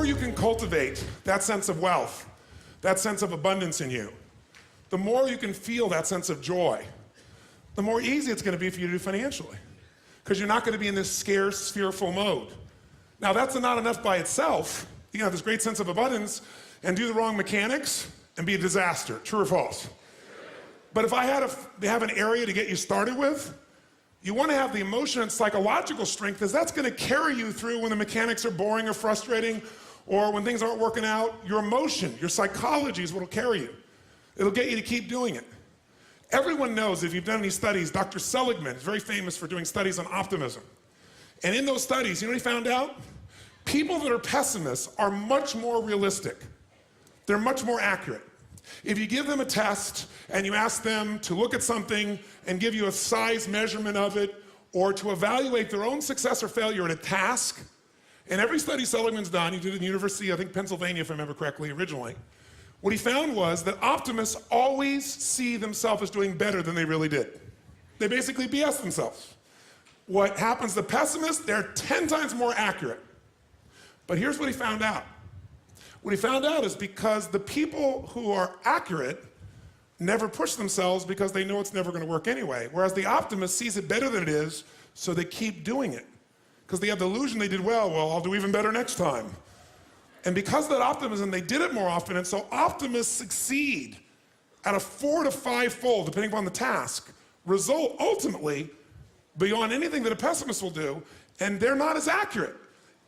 more you can cultivate that sense of wealth, that sense of abundance in you, the more you can feel that sense of joy, the more easy it's going to be for you to do financially. Because you're not going to be in this scarce, fearful mode. Now that's not enough by itself. You can have this great sense of abundance and do the wrong mechanics and be a disaster. True or false? But if I had to have an area to get you started with, you want to have the emotion and psychological strength, because that's going to carry you through when the mechanics are boring or frustrating, or when things aren't working out. Your emotion, your psychology is what will carry you. It'll get you to keep doing it. Everyone knows, if you've done any studies, Dr. Seligman is very famous for doing studies on optimism. And in those studies, you know what he found out? People that are pessimists are much more realistic. They're much more accurate. If you give them a test and you ask them to look at something and give you a size measurement of it, or to evaluate their own success or failure at a task, in every study Seligman's done, he did it in the University, I think Pennsylvania if I remember correctly originally, what he found was that optimists always see themselves as doing better than they really did. They basically BS themselves. What happens to pessimists, they're 10 times more accurate. But here's what he found out. What he found out is because the people who are accurate never push themselves because they know it's never going to work anyway. Whereas the optimist sees it better than it is, so they keep doing it. Because they have the illusion they did well, I'll do even better next time. And because of that optimism, they did it more often, and so optimists succeed at a 4 to 5-fold, depending upon the task, result ultimately beyond anything that a pessimist will do, and they're not as accurate.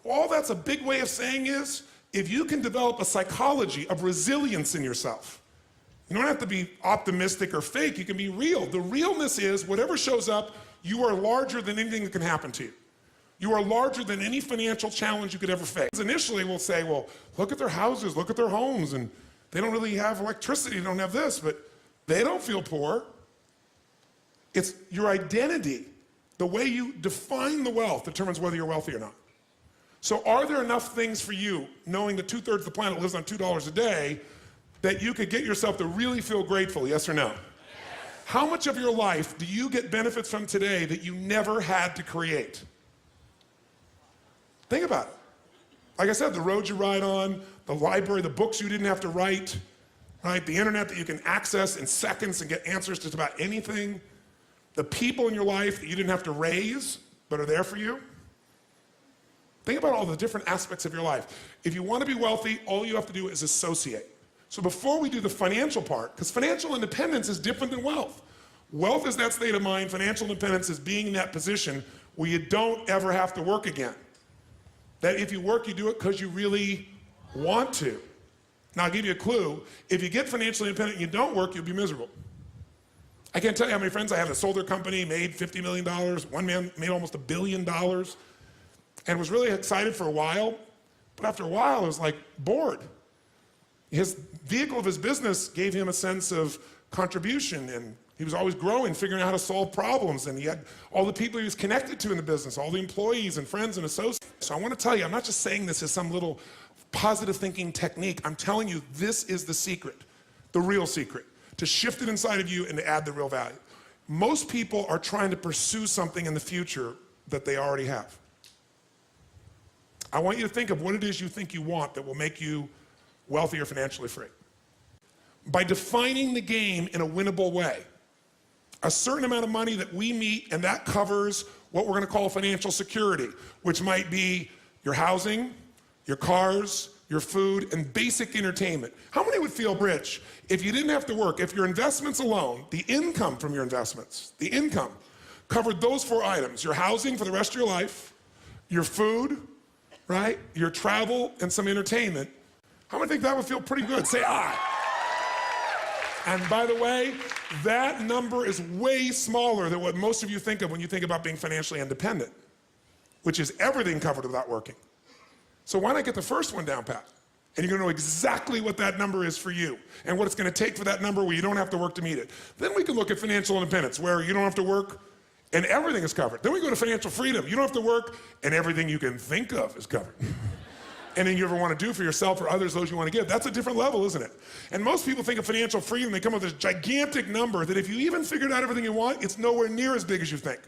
All that's a big way of saying is, if you can develop a psychology of resilience in yourself, you don't have to be optimistic or fake, you can be real. The realness is, whatever shows up, you are larger than anything that can happen to you. You are larger than any financial challenge you could ever face. Initially, we'll say, well, look at their houses, look at their homes, and they don't really have electricity, they don't have this, but they don't feel poor. It's your identity. The way you define the wealth determines whether you're wealthy or not. So are there enough things for you, knowing that 2/3 of the planet lives on $2 a day, that you could get yourself to really feel grateful, yes or no? Yes. How much of your life do you get benefits from today that you never had to create? Think about it. Like I said, the roads you ride on, the library, the books you didn't have to write, right? The internet that you can access in seconds and get answers to just about anything. The people in your life that you didn't have to raise, but are there for you. Think about all the different aspects of your life. If you want to be wealthy, all you have to do is associate. So before we do the financial part, because financial independence is different than wealth. Wealth is that state of mind, financial independence is being in that position where you don't ever have to work again. That if you work, you do it because you really want to. Now I'll give you a clue. If you get financially independent and you don't work, you'll be miserable. I can't tell you how many friends I have that sold their company, made $50 million, one man made almost $1 billion, and was really excited for a while, but after a while it was like bored. His vehicle of his business gave him a sense of contribution, and he was always growing, figuring out how to solve problems, and he had all the people he was connected to in the business, all the employees and friends and associates. So I want to tell you, I'm not just saying this as some little positive thinking technique. I'm telling you, this is the secret, the real secret, to shift it inside of you and to add the real value. Most people are trying to pursue something in the future that they already have. I want you to think of what it is you think you want that will make you wealthy or financially free. By defining the game in a winnable way. A certain amount of money that we meet, and that covers what we're going to call financial security, which might be your housing, your cars, your food, and basic entertainment. How many would feel rich if you didn't have to work, if your investments alone, the income from your investments, the income, covered those 4 items, your housing for the rest of your life, your food, right, your travel, and some entertainment? How many think that would feel pretty good? Say aye. And by the way, that number is way smaller than what most of you think of when you think about being financially independent, which is everything covered without working. So why not get the first one down pat? And you're gonna know exactly what that number is for you and what it's gonna take for that number where you don't have to work to meet it. Then we can look at financial independence, where you don't have to work and everything is covered. Then we go to financial freedom. You don't have to work and everything you can think of is covered. Anything you ever want to do for yourself or others, those you want to give. That's a different level, isn't it? And most people think of financial freedom, they come up with this gigantic number that if you even figured out everything you want, it's nowhere near as big as you think.